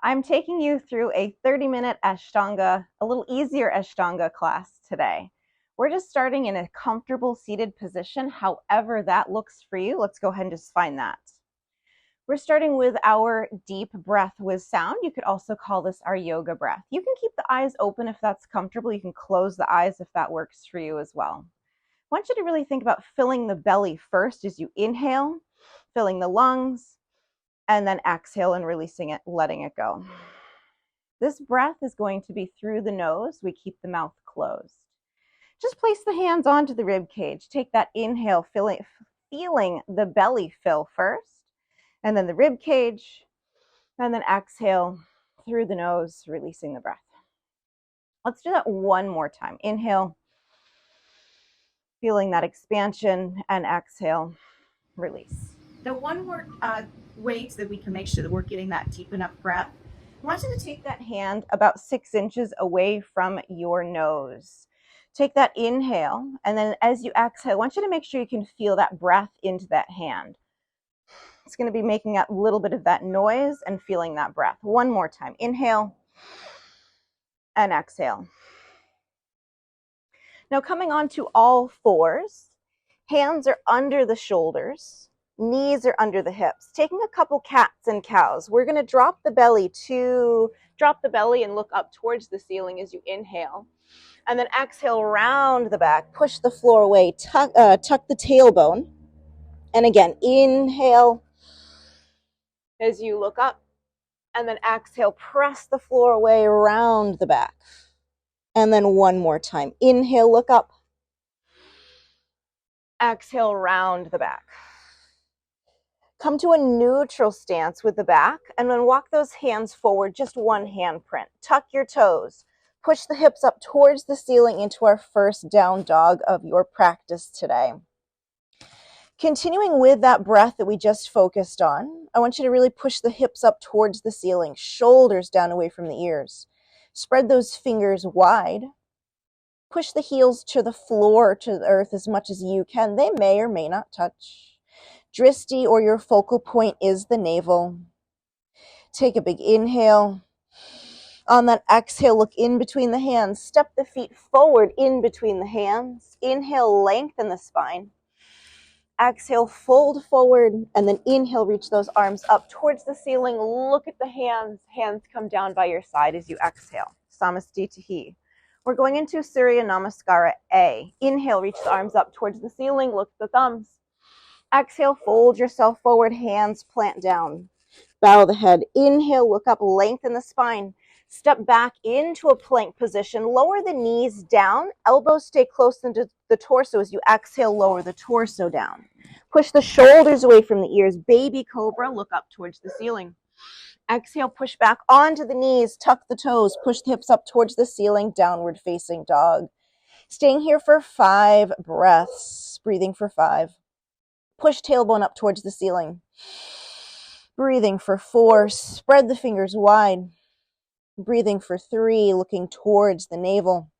I'm taking you through a 30-minute Ashtanga, a little easier Ashtanga class today. We're just starting in a comfortable seated position, however that looks for you. Let's go ahead and just find that. We're starting with our deep breath with sound. You could also call this our yoga breath. You can keep the eyes open if that's comfortable. You can close the eyes if that works for you as well. I want you to really think about filling the belly first as you inhale, filling the lungs, and then exhale and releasing it, letting it go. This breath is going to be through the nose. We keep the mouth closed. Just place the hands onto the rib cage. Take that inhale, feeling the belly fill first, and then the rib cage, and then exhale through the nose, releasing the breath. Let's do that one more time. Inhale, feeling that expansion, and exhale, release. The one more way so that we can make sure that we're getting that deep enough breath. I want you to take that hand about 6 inches away from your nose. Take that inhale, and then as you exhale, I want you to make sure you can feel that breath into that hand. It's going to be making a little bit of that noise and feeling that breath. One more time. Inhale and exhale. Now coming on to all fours, hands are under the shoulders, knees are under the hips. Taking a couple cats and cows, we're going to drop the belly and look up towards the ceiling as you inhale. And then exhale, round the back, push the floor away, tuck the tailbone. And again, inhale as you look up. And then exhale, press the floor away, round the back. And then one more time. Inhale, look up. Exhale, round the back. Come to a neutral stance with the back, and then walk those hands forward, just one hand print. Tuck your toes. Push the hips up towards the ceiling into our first down dog of your practice today. Continuing with that breath that we just focused on, I want you to really push the hips up towards the ceiling, shoulders down away from the ears. Spread those fingers wide. Push the heels to the floor, to the earth as much as you can. They may or may not touch. Drishti, or your focal point, is the navel. Take a big inhale. On that exhale, look in between the hands. Step the feet forward in between the hands. Inhale, lengthen the spine. Exhale, fold forward, and then inhale, reach those arms up towards the ceiling. Look at the hands. Hands come down by your side as you exhale. Samastitihi. We're going into Surya Namaskara A. Inhale, reach the arms up towards the ceiling. Look at the thumbs. Exhale, fold yourself forward. Hands plant down. Bow the head. Inhale, look up, lengthen the spine. Step back into a plank position. Lower the knees down. Elbows stay close into the torso as you exhale, lower the torso down. Push the shoulders away from the ears. Baby cobra, look up towards the ceiling. Exhale, push back onto the knees. Tuck the toes. Push the hips up towards the ceiling. Downward facing dog. Staying here for 5 breaths. Breathing for 5. Push tailbone up towards the ceiling. Breathing for 4. Spread the fingers wide. Breathing for 3, looking towards the navel.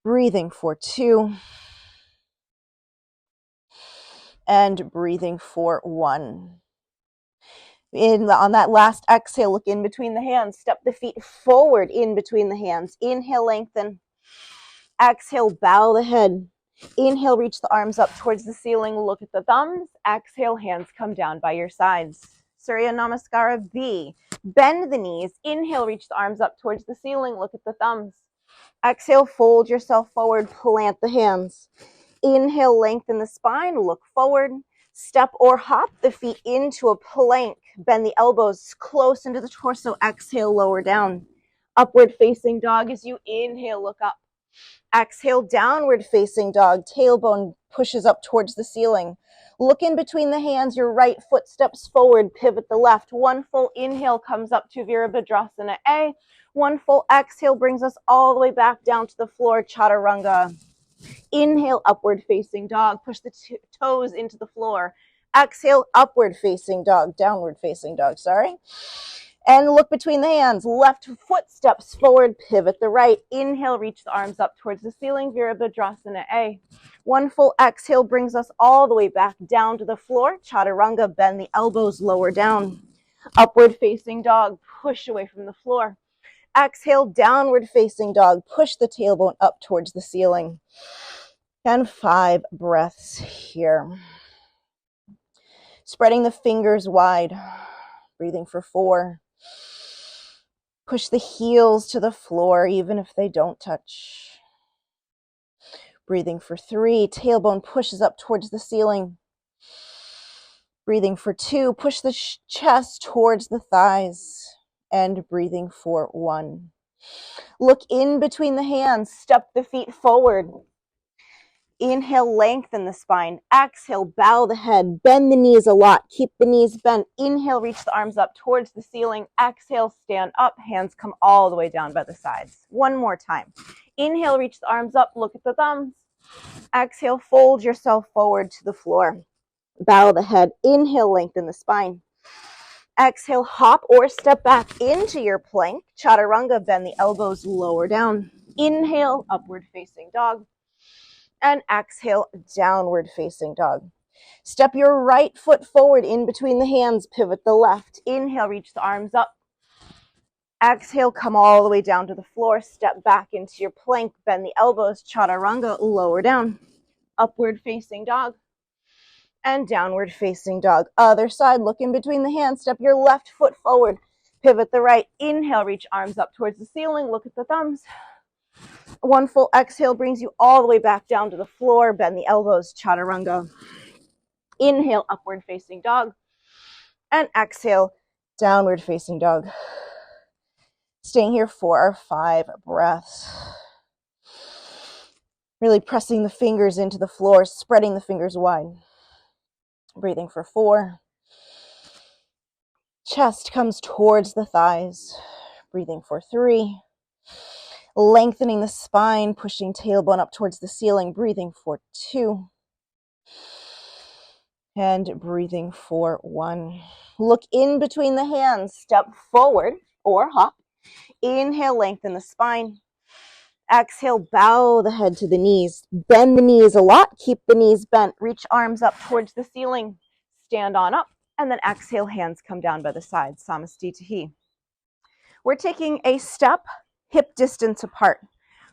Breathing for 2. And breathing for 1. On that last exhale, look in between the hands. Step the feet forward in between the hands. Inhale, lengthen. Exhale, bow the head. Inhale, reach the arms up towards the ceiling. Look at the thumbs. Exhale, hands come down by your sides. Surya Namaskara B. Bend the knees. Inhale, reach the arms up towards the ceiling. Look at the thumbs. Exhale, fold yourself forward. Plant the hands. Inhale, lengthen the spine. Look forward. Step or hop the feet into a plank. Bend the elbows close into the torso. Exhale, lower down. Upward facing dog as you inhale, look up. Exhale, downward facing dog. Tailbone pushes up towards the ceiling. Look in between the hands. Your right foot steps forward. Pivot the left. One full inhale comes up to Virabhadrasana A. One full exhale brings us all the way back down to the floor. Chaturanga. Inhale, upward facing dog. Push the toes into the floor. Exhale, upward facing dog. Downward facing dog, sorry. And look between the hands. Left foot steps forward, pivot the right. Inhale, reach the arms up towards the ceiling, Virabhadrasana A. One full exhale brings us all the way back down to the floor. Chaturanga, bend the elbows lower down. Upward facing dog, push away from the floor. Exhale, downward facing dog, push the tailbone up towards the ceiling. And 5 breaths here. Spreading the fingers wide, breathing for 4. Push the heels to the floor, even if they don't touch. Breathing for 3, tailbone pushes up towards the ceiling. Breathing for 2, push the chest towards the thighs. And breathing for 1. Look in between the hands, step the feet forward. Inhale, lengthen the spine. Exhale, bow the head, bend the knees a lot. Keep the knees bent. Inhale, reach the arms up towards the ceiling. Exhale, stand up. Hands come all the way down by the sides. One more time. Inhale, reach the arms up. Look at the thumbs. Exhale, fold yourself forward to the floor. Bow the head. Inhale, lengthen the spine. Exhale, hop or step back into your plank. Chaturanga, bend the elbows lower down. Inhale, upward facing dog. And exhale, downward facing dog. Step your right foot forward in between the hands, pivot the left. Inhale, reach the arms up. Exhale, come all the way down to the floor. Step back into your plank, bend the elbows, chaturanga, lower down. Upward facing dog. And downward facing dog. Other side, look in between the hands. Step your left foot forward. Pivot the right. Inhale, reach arms up towards the ceiling. Look at the thumbs. One full exhale brings you all the way back down to the floor. Bend the elbows, chaturanga. Inhale, upward facing dog. And exhale, downward facing dog. Staying here for 5 breaths. Really pressing the fingers into the floor, spreading the fingers wide. Breathing for 4. Chest comes towards the thighs. Breathing for 3. Lengthening the spine, pushing tailbone up towards the ceiling. Breathing for 2. And breathing for 1. Look in between the hands. Step forward or hop. Inhale, lengthen the spine. Exhale, bow the head to the knees. Bend the knees a lot. Keep the knees bent. Reach arms up towards the ceiling. Stand on up. And then exhale, hands come down by the sides. Samastitihi. We're taking a step hip distance apart.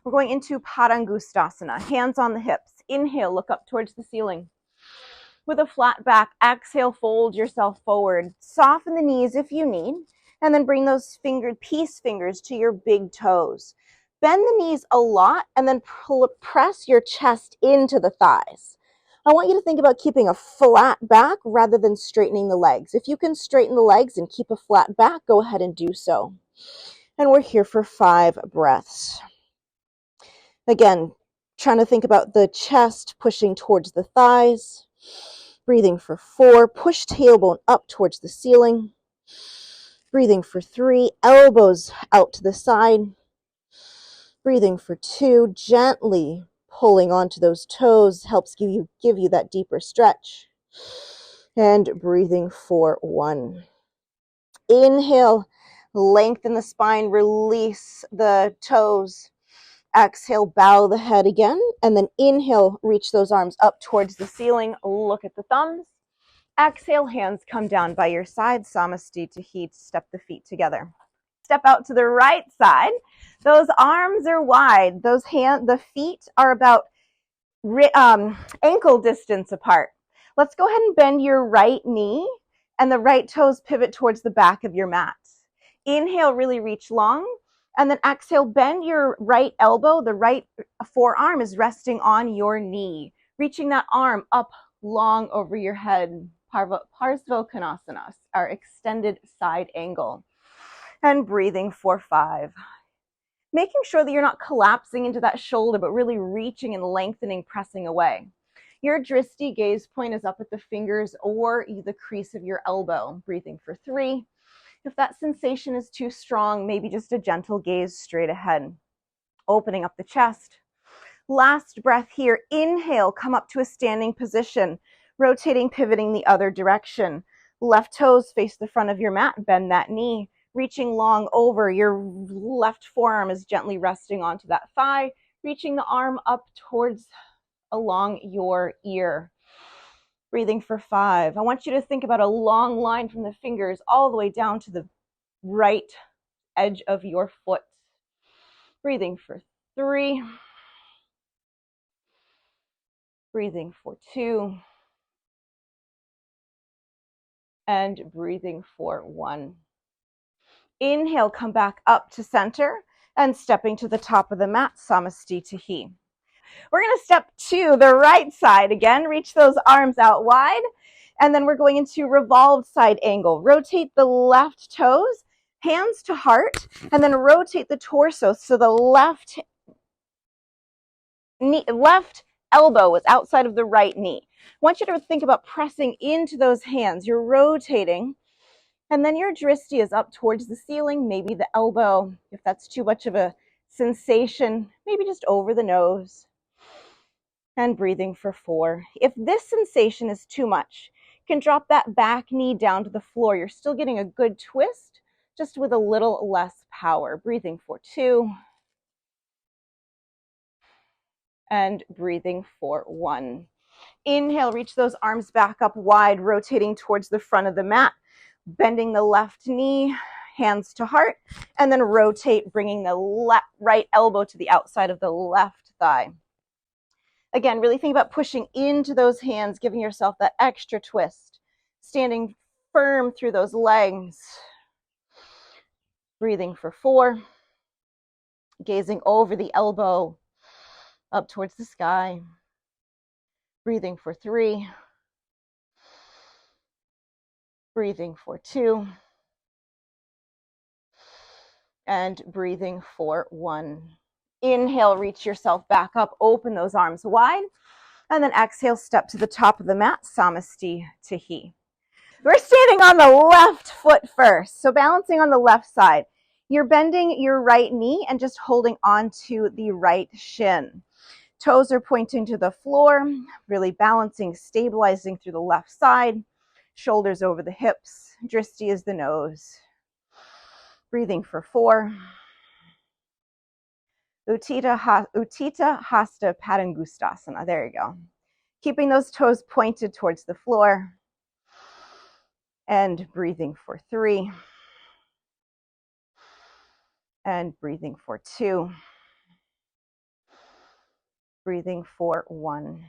We're going into Padangustasana. Hands on the hips. Inhale, look up towards the ceiling. With a flat back, exhale, fold yourself forward. Soften the knees if you need. And then bring those peace fingers to your big toes. Bend the knees a lot and then press your chest into the thighs. I want you to think about keeping a flat back rather than straightening the legs. If you can straighten the legs and keep a flat back, go ahead and do so. And we're here for 5 breaths. Again, trying to think about the chest pushing towards the thighs. Breathing for 4. Push tailbone up towards the ceiling. Breathing for 3. Elbows out to the side. Breathing for 2. Gently pulling onto those toes helps give you that deeper stretch. And breathing for 1. Inhale, lengthen the spine, release the toes. Exhale, bow the head again, and then inhale, reach those arms up towards the ceiling. Look at the thumbs. Exhale, hands come down by your side. Samastitihi, step the feet together. Step out to the right side. Those arms are wide. The feet are about ankle distance apart. Let's go ahead and bend your right knee and the right toes pivot towards the back of your mat. Inhale, really reach long. And then exhale, bend your right elbow. The right forearm is resting on your knee. Reaching that arm up long over your head. Parsvokkonasana, our extended side angle. And breathing for 5. Making sure that you're not collapsing into that shoulder, but really reaching and lengthening, pressing away. Your dristi gaze point is up at the fingers or the crease of your elbow. Breathing for 3. If that sensation is too strong, maybe just a gentle gaze straight ahead. Opening up the chest. Last breath here. Inhale, come up to a standing position. Rotating, pivoting the other direction. Left toes face the front of your mat. Bend that knee. Reaching long over. Your left forearm is gently resting onto that thigh. Reaching the arm up towards along your ear. Breathing for 5. I want you to think about a long line from the fingers all the way down to the right edge of your foot. Breathing for 3. Breathing for 2. And breathing for 1. Inhale, come back up to center and stepping to the top of the mat, Samasti Tahi. We're going to step to the right side again. Reach those arms out wide. And then we're going into revolved side angle. Rotate the left toes, hands to heart, and then rotate the torso so the left elbow is outside of the right knee. I want you to think about pressing into those hands. You're rotating, and then your drishti is up towards the ceiling, maybe the elbow. If that's too much of a sensation, maybe just over the nose. And breathing for 4. If this sensation is too much, you can drop that back knee down to the floor. You're still getting a good twist, just with a little less power. Breathing for 2. And breathing for 1. Inhale, reach those arms back up wide, rotating towards the front of the mat, bending the left knee, hands to heart, and then rotate, bringing the right elbow to the outside of the left thigh. Again, really think about pushing into those hands, giving yourself that extra twist, standing firm through those legs. Breathing for 4, gazing over the elbow, up towards the sky. Breathing for 3, breathing for 2, and breathing for 1. Inhale, reach yourself back up, open those arms wide, and then exhale, step to the top of the mat, Samasti Tahi. We're standing on the left foot first, so balancing on the left side. You're bending your right knee and just holding onto the right shin. Toes are pointing to the floor, really balancing, stabilizing through the left side. Shoulders over the hips, drishti is the nose. Breathing for 4. Uttita Hasta Padangustasana. There you go. Keeping those toes pointed towards the floor. And breathing for 3. And breathing for 2. Breathing for 1.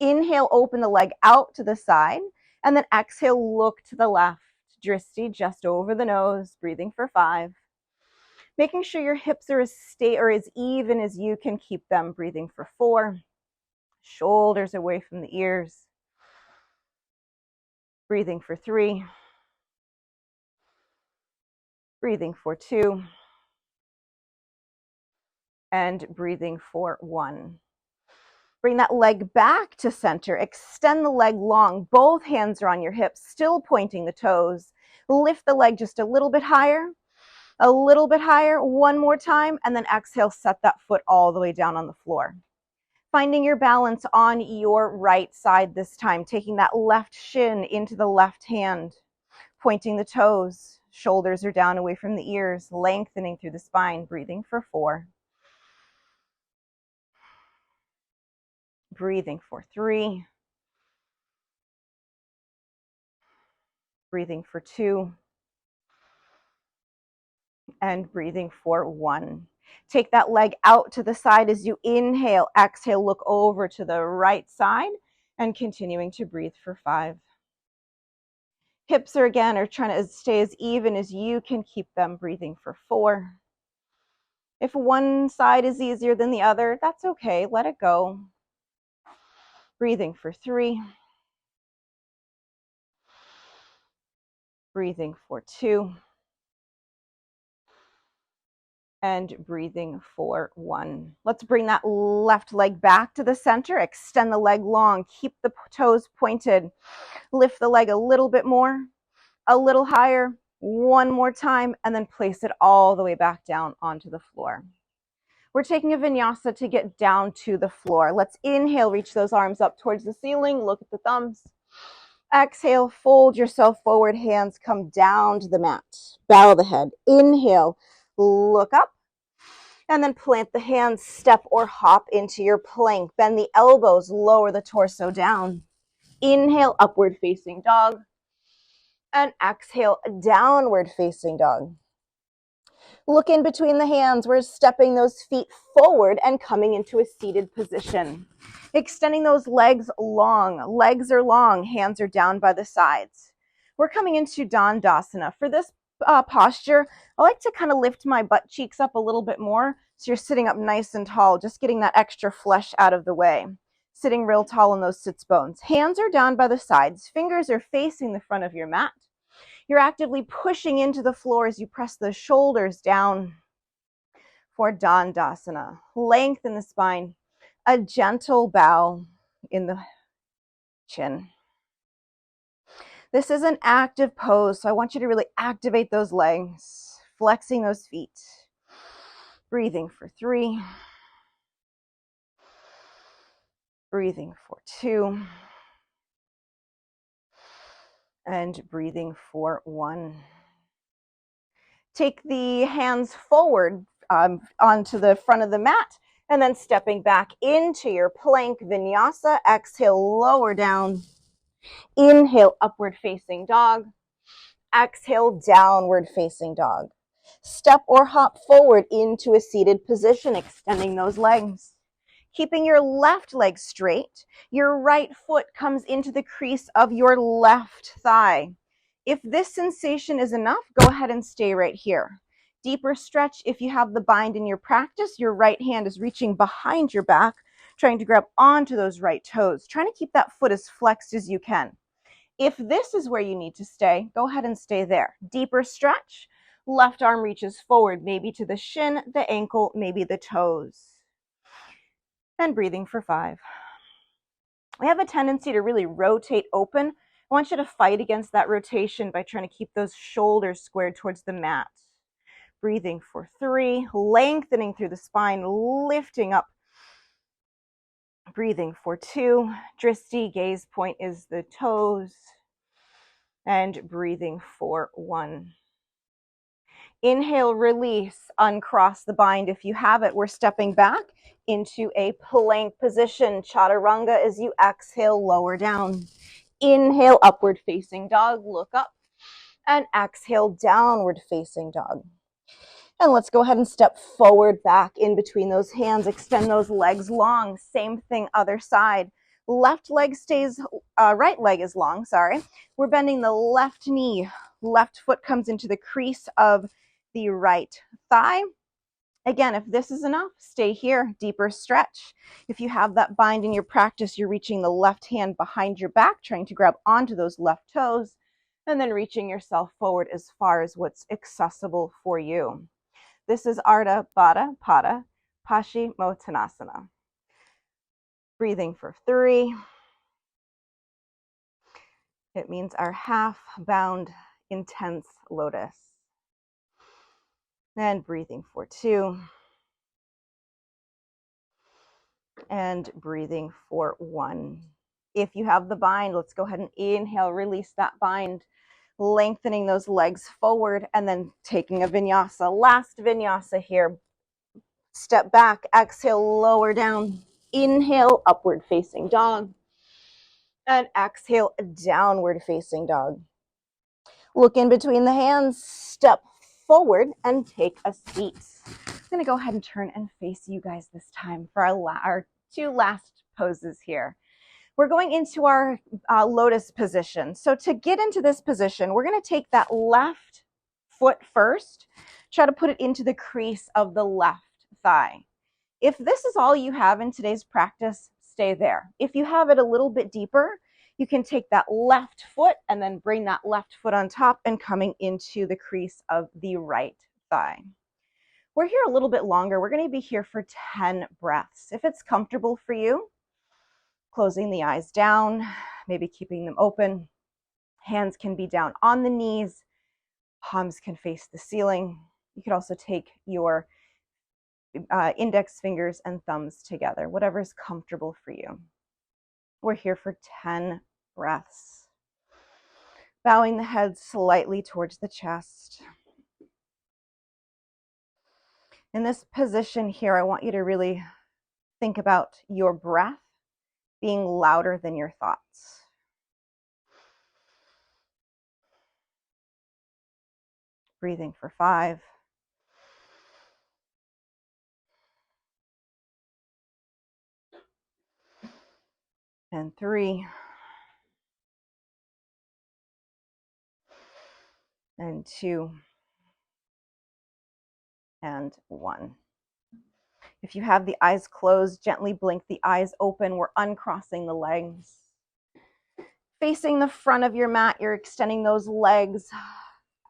Inhale, open the leg out to the side. And then exhale, look to the left. Drishti just over the nose. Breathing for 5. Making sure your hips are as even as you can keep them. Breathing for 4. Shoulders away from the ears. Breathing for 3. Breathing for 2. And breathing for 1. Bring that leg back to center. Extend the leg long. Both hands are on your hips, still pointing the toes. Lift the leg just a little bit higher. A little bit higher, one more time, and then exhale, set that foot all the way down on the floor. Finding your balance on your right side this time, taking that left shin into the left hand, pointing the toes, shoulders are down away from the ears, lengthening through the spine, breathing for 4. Breathing for 3. Breathing for 2. And breathing for 1. Take that leg out to the side as you inhale. Exhale, look over to the right side and continuing to breathe for 5. Hips are trying to stay as even as you can keep them. Breathing for 4. If one side is easier than the other, that's okay. Let it go. Breathing for 3. Breathing for 2. And breathing for 1. Let's bring that left leg back to the center. Extend the leg long. Keep the toes pointed. Lift the leg a little bit more, a little higher, one more time, and then place it all the way back down onto the floor. We're taking a vinyasa to get down to the floor. Let's inhale, reach those arms up towards the ceiling. Look at the thumbs. Exhale, fold yourself forward. Hands come down to the mat. Bow the head. Inhale, look up. And then plant the hands, step or hop into your plank. Bend the elbows, lower the torso down. Inhale, upward facing dog. And exhale, downward facing dog. Look in between the hands. We're stepping those feet forward and coming into a seated position. Extending those legs long. Legs are long, hands are down by the sides. We're coming into Dandasana. For this posture, I like to kind of lift my butt cheeks up a little bit more so you're sitting up nice and tall, just getting that extra flesh out of the way. Sitting real tall in those sits bones. Hands are down by the sides. Fingers are facing the front of your mat. You're actively pushing into the floor as you press the shoulders down for Dandasana. Lengthen the spine. A gentle bow in the chin. This is an active pose, so I want you to really activate those legs, flexing those feet. Breathing for 3. Breathing for 2. And breathing for 1. Take the hands forward onto the front of the mat, and then stepping back into your plank vinyasa. Exhale, lower down. Inhale, upward facing dog. Exhale, downward facing dog. Step or hop forward into a seated position, extending those legs. Keeping your left leg straight, your right foot comes into the crease of your left thigh. If this sensation is enough, go ahead and stay right here. Deeper stretch if you have the bind in your practice. Your right hand is reaching behind your back, trying to grab onto those right toes, trying to keep that foot as flexed as you can. If this is where you need to stay, go ahead and stay there. Deeper stretch. Left arm reaches forward, maybe to the shin, the ankle, maybe the toes. And breathing for 5. We have a tendency to really rotate open. I want you to fight against that rotation by trying to keep those shoulders squared towards the mat. Breathing for 3, lengthening through the spine, lifting up. Breathing for 2, Dristi, gaze point is the toes. And breathing for 1. Inhale, release, uncross the bind. If you have it, we're stepping back into a plank position. Chaturanga as you exhale, lower down. Inhale, upward facing dog, look up. And exhale, downward facing dog. And let's go ahead and step forward back in between those hands. Extend those legs long. Same thing, other side. Left leg stays, right leg is long, sorry. We're bending the left knee. Left foot comes into the crease of the right thigh. Again, if this is enough, stay here. Deeper stretch. If you have that bind in your practice, you're reaching the left hand behind your back, trying to grab onto those left toes, and then reaching yourself forward as far as what's accessible for you. This is Ardha Baddha Pada Paschimottanasana. Breathing for 3. It means our half-bound, intense lotus. And breathing for 2. And breathing for 1. If you have the bind, let's go ahead and inhale, release that bind, lengthening those legs forward, and then taking a vinyasa. Last vinyasa here. Step back, exhale, lower down. Inhale, upward facing dog. And exhale, downward facing dog. Look in between the hands, step forward, and take a seat. I'm going to go ahead and turn and face you guys this time for our 2 last poses here. We're going into our lotus position. So to get into this position, we're going to take that left foot first, try to put it into the crease of the left thigh. If this is all you have in today's practice, stay there. If you have it a little bit deeper, you can take that left foot and then bring that left foot on top and coming into the crease of the right thigh. We're here a little bit longer. We're going to be here for 10 breaths. If it's comfortable for you, closing the eyes down, maybe keeping them open. Hands can be down on the knees. Palms can face the ceiling. You could also take your index fingers and thumbs together, whatever is comfortable for you. We're here for 10 breaths. Bowing the head slightly towards the chest. In this position here, I want you to really think about your breath being louder than your thoughts. Breathing for 5. And 3. And 2. And 1. If you have the eyes closed, gently blink the eyes open. We're uncrossing the legs. Facing the front of your mat, you're extending those legs.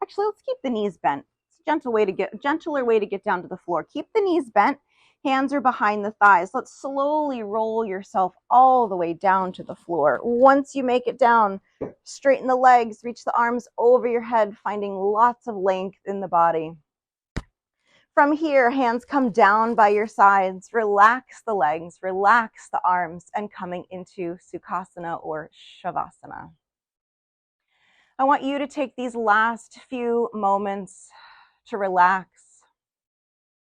Actually, let's keep the knees bent. It's a gentler way to get down to the floor. Keep the knees bent. Hands are behind the thighs. Let's slowly roll yourself all the way down to the floor. Once you make it down, straighten the legs, reach the arms over your head, finding lots of length in the body. From here, hands come down by your sides. Relax the legs, relax the arms, and coming into Sukhasana or Shavasana. I want you to take these last few moments to relax,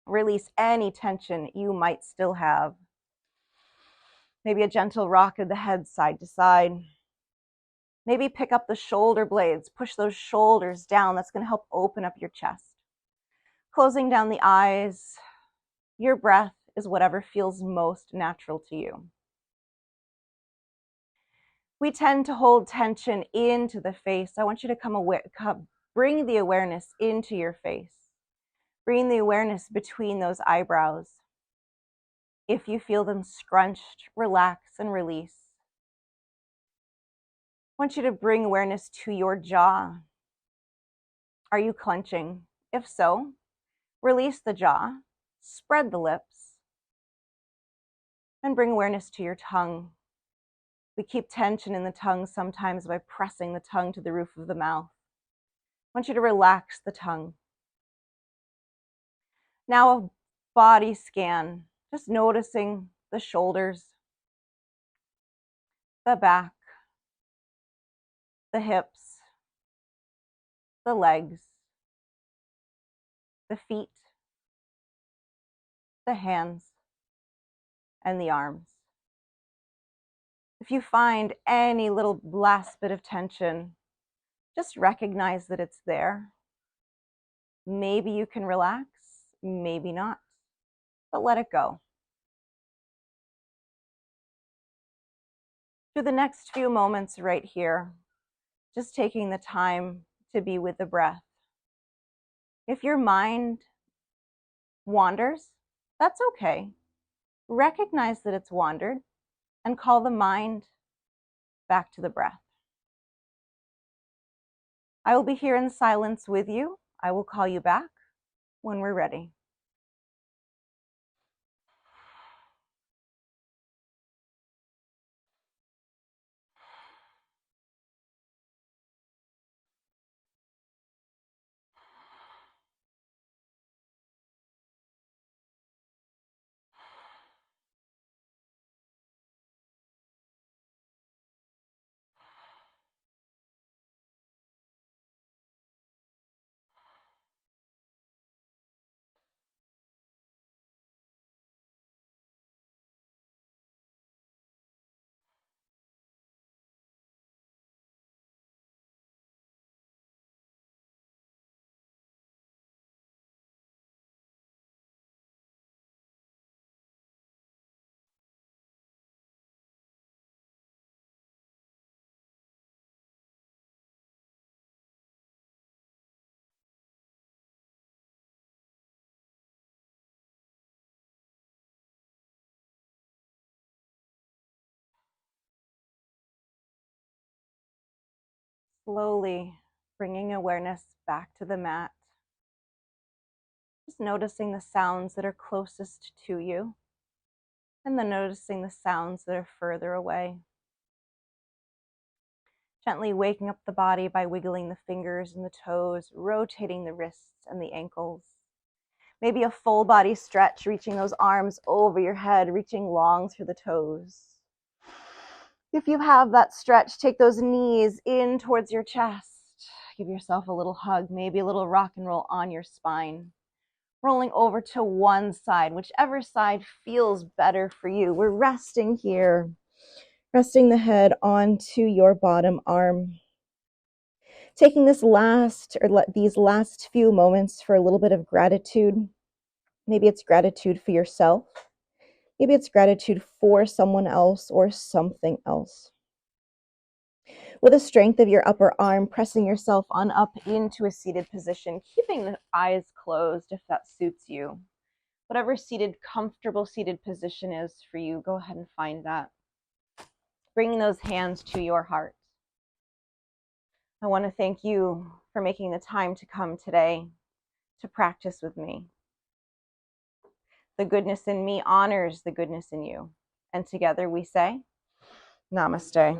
release any tension you might still have. Maybe a gentle rock of the head side to side. Maybe pick up the shoulder blades, push those shoulders down. That's going to help open up your chest. Closing down the eyes. Your breath is whatever feels most natural to you. We tend to hold tension into the face. I want you to bring the awareness into your face. Bring the awareness between those eyebrows. If you feel them scrunched, relax and release. I want you to bring awareness to your jaw. Are you clenching? If so, release the jaw, spread the lips, and bring awareness to your tongue. We keep tension in the tongue sometimes by pressing the tongue to the roof of the mouth. I want you to relax the tongue. Now a body scan, just noticing the shoulders, the back, the hips, the legs, the feet, the hands, and the arms. If you find any little last bit of tension, just recognize that it's there. Maybe you can relax, maybe not, but let it go. For the next few moments right here, just taking the time to be with the breath. If your mind wanders, that's okay. Recognize that it's wandered and call the mind back to the breath. I will be here in silence with you. I will call you back when we're ready. Slowly bringing awareness back to the mat. Just noticing the sounds that are closest to you, and then noticing the sounds that are further away. Gently waking up the body by wiggling the fingers and the toes, rotating the wrists and the ankles. Maybe a full body stretch, reaching those arms over your head, reaching long through the toes. If you have that stretch, take those knees in towards your chest. Give yourself a little hug, maybe a little rock and roll on your spine. Rolling over to one side, whichever side feels better for you. We're resting here, resting the head onto your bottom arm. Taking these last few moments for a little bit of gratitude. Maybe it's gratitude for yourself. Maybe it's gratitude for someone else or something else. With the strength of your upper arm, pressing yourself on up into a seated position, keeping the eyes closed if that suits you. Whatever comfortable seated position is for you, go ahead and find that. Bringing those hands to your heart. I want to thank you for making the time to come today to practice with me. The goodness in me honors the goodness in you. And together we say, Namaste.